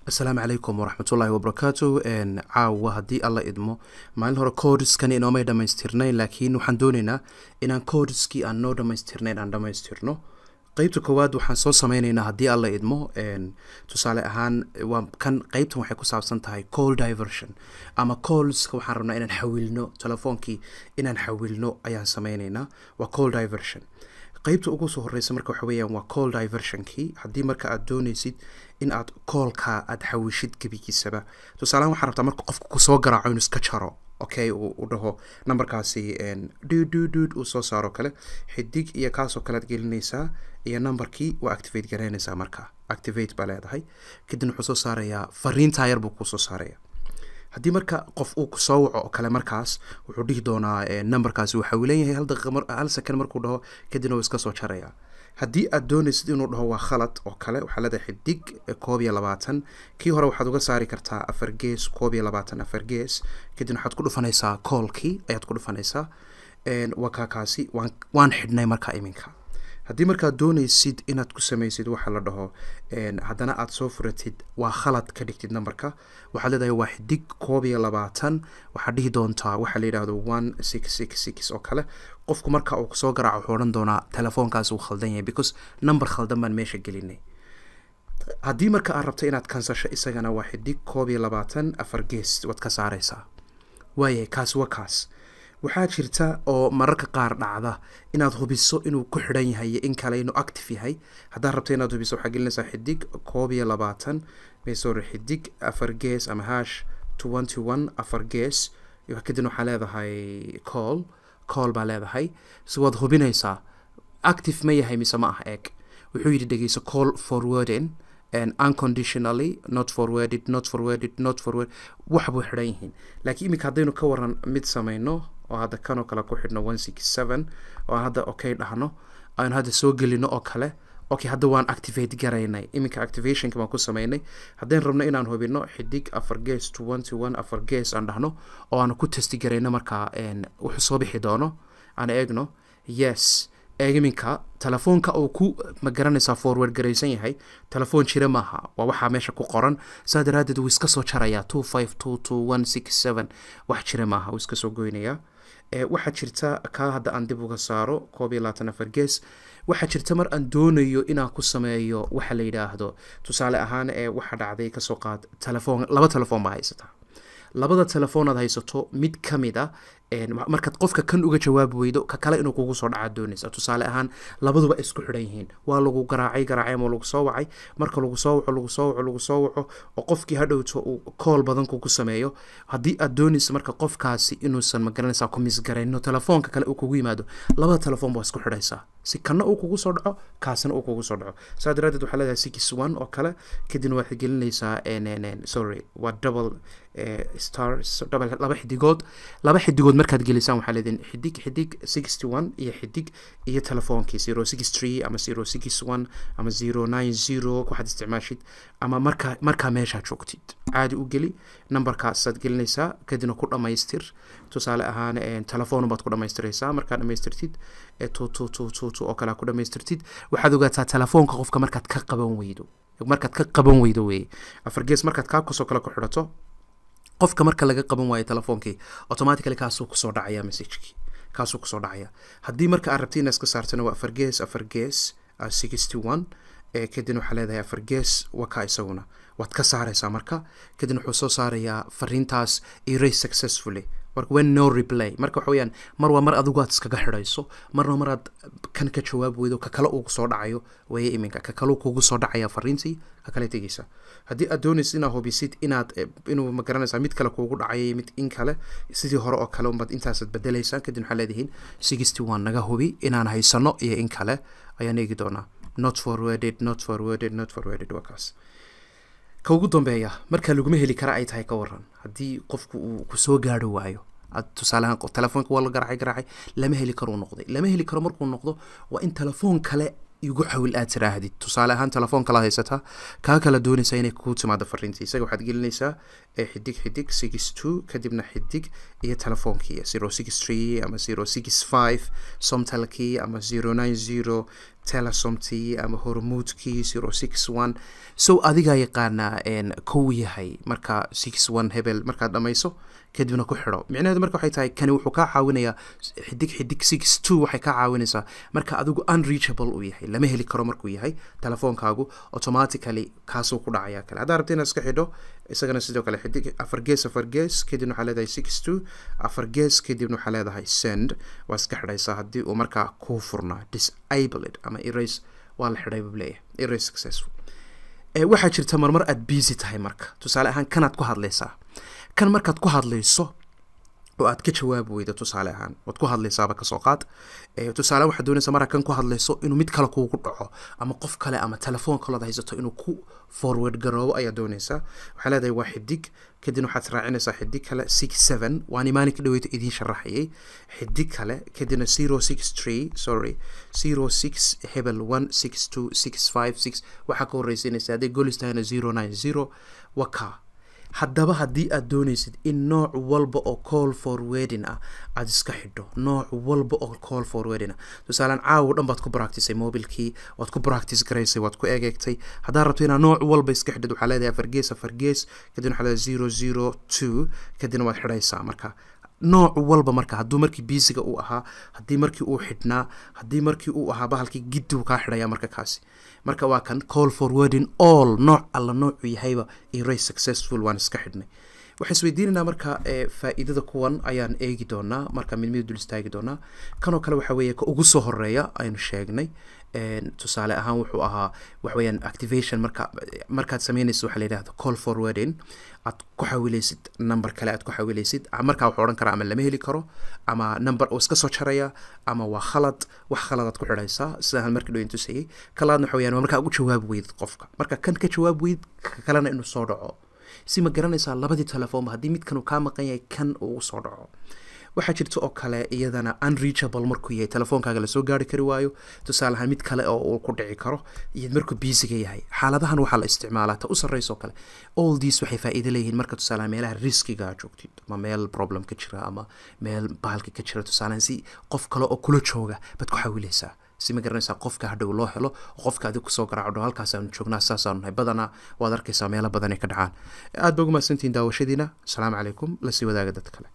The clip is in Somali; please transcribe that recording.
السلام عليكم ورحمة الله وبركاته caawa haddii alla idmo maalin hore codeska inoomay dhamaystirnayn laakiin waxaan doonaynaa inaan codeskii aan noo dhamaystirnayn aan dhamaystirno qaybta koowaad waxaan soo sameynaynaa haddii alla idmo tusaale ahaan waa kan qaybtan waxay ku saabsan tahay call diversion ama callska waxaan rabnaa inaan xawilno telefoonkii inaan xawilno ayaan sameynaynaa waa call diversion qaybta ugu soo horeysa marka waxa weeyaan waa call diversionkii haddii marka aad doonaysid in aad callka aad xawishid gebigiisaba tusaale waxaan rabtaa marka qofku ku soo garaaco inuu iska jaro okay uu dhaho numberkaasi duud uu soo saaro kale xidig iyo kaasoo kale aad gelinaysaa iyo numberkii waa activate garaynaysaa marka activate baa leedahay kadibna wuxuu soo saarayaa fariintaa yar buu ku soo saaraya haddii marka qof uu ku soo waco oo kale markaas wuxuu dhihi doonaa numberkaasi waxa uu leeyahay hal second markuu dhaho kadibna uu iska soo jaraya haddii aad doonaysid inuu dhaho waa khalad oo kale waxaa leedahay xidig 21 kii hore waxaad uga saari kartaa 4 gees 4 gees kadibna waxaad ku dhufanaysaa callkii ayaad ku dhufanaysaa waa kaasi waan xidhnay marka iminka haddii markaad doonaysid inaad ku samaysid waxa la dhaho haddana aad soo furatid waa khalad ka dhigtid numberka waxaad leedahay waa xidig 21 waxaad dhihi doontaa waxa la yidhaahdo 1666 oo kale qofku marka uu soo garaaco wuxuu odhan doonaa telefoonkaas uu khaldan yahay because number khaldan baan meesha gelinay haddii marka aad rabto inaad kansasho isagana waa xidig 21 4 gees waad ka saaraysaa waayahay kaas waa kaas waxaa jirta oo mararka qaar dhacda inaad hubiso inuu ku xidhan yahay iyo in kale inuu active yahay haddaad rabto inaad hubiso waxaa gelinaysaa xidig 21 meesoo xidig 4 gees ama hash 21 4 gees kadibna waxaa leedahay call baa leedahay si waad hubinaysaa active ma yahay mise ma ah eeg wuxuu yidhi dhegeyso call forwarding and unconditionally not forwarded wax buu xidhan yihiin laakiin iminka haddaynu ka waran mid samayno oo hadda kanoo kale ku xidhno 167 oo hadda okay dhahno aan hadda soo gelino oo kale okay hadda waan activate garaynay iminka activationka baan ku samaynay haddaan rabno inaan hubino xidig 4 gees 21 4 gees aan dhahno oo aan ku testi garayno marka wuxuu soo bixi doono aan eegno yes iminka telefoonka uu ku magaranaysaa forward garaysan yahay telefoon jira maaha waa waxaa meesha ku qoran saa daraadeed wuu iska soo jarayaa 2522167 wax jira maaha wuu iska soo goynayaa waxaa jirta kaa hadda aan dib uga saaro 24 gees waxaa jirta mar aan doonayo inaan ku sameeyo waxa la yidhaahdo tusaale ahaan waxa dhacday kasoo qaad laba telefoon baa haysataa labada telefoonaad haysato mid ka mid a markaad qofka kan uga jawaabi weydo ka kale inuu kugu soo dhaca doonaysa tusaale ahaan labaduba isku xidhan yihiin waa lagu garaacay ama lagu soo wacay marka lagu soo waco oo qofkii hadhowto uu call badan kugu sameeyo haddii aad doonaysa marka qofkaasi inuusan magaranaysaa ku misgarayno telefoonka kale uu kugu yimaado labada telefoon baa isku xidhaysaa si kana uu kugu soo dhaco kaasina uu kugu soo dhaco saa daraadeed waxaa leedahay 61 oo kale kadibna waxaad gelinaysaa waa double stars laba xidigood markaad gelisaan waxaa leedahay xidig 61 iyo xidig iyo telefoonkii 063 ama 061 ama 090 waxaad isticmaashid ama markaa meeshaa joogtid caadi u geli numberkaasaad gelinaysaa kadibna ku dhammaystir tusaale ahaan telefoon baad ku dhammaystiraysaa markaad dhammaystirtid oo kale ku dhammaystirtid waxaad ogaataa telefoonka qofka markaad ka qaban weydo weye 4 gees markaad kaa kusoo kale ku xidhato qofka marka laga qaban waayo telefoonkii automatically kaasuu kusoo dhacaya messagekii kaasuu kusoo dhacaya haddii marka aad rabti inaad iska saartana waa 4 gees 61 kadibna waxaa leedahay 4 gees waa kaa isaguna waad ka saaraysaa marka kadibna wuxuu soo saarayaa fariintaas erase successfully when no replay marka waxa weeyaan mar adigu aad iskaga xidhayso marna mar aad kan ka jawaab weydo ka kale uu soo dhacayo way iminka ka kale kugu soo dhacaya fariintii ka kale tegaysa haddii aad doonaysid inaad hubisid inuu magaranaysaa mid kale kugu dhacay mid in kale sidii hore oo kale unbaad intaasaad bedelaysaa kadib waxaa leedihiin 61 naga hubi inaan haysano iyo in kale ayaan eegi doonaa not forwarded waa kaas ka ugu dambeeya marka laguma heli kara ay tahay ka waran haddii qofku uu ku soo gaadho waayo tusaale ahaan telefoonka waa la garaacay lama heli karo markuu noqdo waa in telefoon kale igu xawil aad tiraahdid tusaale ahaan telefoon kala haysataa kaa kala doonaysaa inay kugu timaado fariintii isaga waxaad gelinaysaa xidig 62 kadibna xidig iyo telefoonkii 063 ama 065 somtalkii ama 090 Telesomtii ama Hormuudkii 061 so adiga yaqaana kow yahay marka 61 hebel markaad dhamayso kadibna ku xidho micnaheedu marka waxay tahay kani wuxuu ka caawinayaa xidig 62 waxay ka caawinaysaa marka adigu unreachable uu yahay lama heli karo markuu yahay telefoonkaagu automatically kaasoo ku dhacaya kale hadaa rabto inaad iska xidho isagana sidoo kale xidig afar gees kadibna waxaa leedahay 62 afar gees kadibna waxaa leedahay send waa iska xidhaysaa haddii uu markaa kuu furnaa disable it ama erase waa la xidhay buu leeyahay erase successful waxaa jirta marmar aad busy tahay marka tusaale ahaan kanaad ku hadlaysaa kan markaad ku hadlayso oo aad ka jawaab weydo tusaale ahaan waad ku hadlaysaaba ka soo qaad tusaale waxaad doonaysaa marka kan ku hadlayso inuu mid kale kuugu dhaco ama qof kale ama telefoon kale haysato inuu ku forward garoobo ayaa doonaysaa waxaa leedahay waa xidig kadibna waxaad raacinaysaa xidig kale 67 waan imaaninka dhaweyta idiin sharaxayay xidig kale kadibna 06 hebel 162656 waxaa ka horreysiinaysa hadday golis tahayna 090 waka haddaba haddii aad doonaysid in nooc walba oo call forwarding ah aad iska xidho nooc walba oo call forwarding ah tusaalaan caawo dhan baad ku practice mobilkii waad ku practice garaysay waad ku eegtay haddaa rabto inaad nooc walba iska xidhid waxaa leedahay afar gees kadibna waxaa leedahay 002 kadibna waad xidhaysaa marka nooc walba marka hadduu markii biisiga uu ahaa haddii markii uu xidhnaa haddii markii uu ahaa bahalkii giddi uu kaa xidhaya marka kaasi marka waa kan call forwarding all nooc alla noocu yahayba erase successful waan iska xidhnay waxaan isweydiinaynaa marka faa'iidada kuwan ayaan eegi doonaa marka mid dul istaagi doonaa kanoo kale waxa weeye ka ugu soo horeeya aynu sheegnay tusaale ahaan wuxuu ahaa wax weeyaan activation markaad sameynaysid waxa la yidhaahdo call forwarding aad ku xawilaysid number kale aad ku xawilaysid markaa wuxuu odhan karaa ama lama heli karo ama number uu iska soo jaraya ama waa khalad wax khalad aad ku xidhaysaa sidaan markii dhow intusayay kalaadna waxa weeyaan waa markaa ugu jawaab weyd qofka marka kan ka jawaab weyd kalena inuu soo dhaco si ma garanaysaa labadii telefoonba haddii midkan uu kaa maqan yahay kan uu soo dhaco waxaa jirta oo kale iyadana unreachable markuu yahay telefoonkaaga lasoo gaari kari waayo tusaale ahaan mid kale oo uu ku dhici karo iyo markuu biisiga yahay xaaladahan waxaa la isticmaalaa ta u sarreysa oo kale all these waxay faa'iido leeyihiin marka tusaale meelaha riskiga joogtid ama meel problem ka jira ama meel bahalka ka jira tusaale si qof kale oo kula jooga baad ku xawilaysaa si ma garanaysaa qofka hadhow loo helo oo qofka adiga kusoo garaaco halkaasaanu joognaa saasaanu nahay badanaa waad arkaysaa meelo badan ay ka dhacaan aad ba ugu mahadsantihiin daawashadiina asalaamu calaykum lasii wadaaga dad kale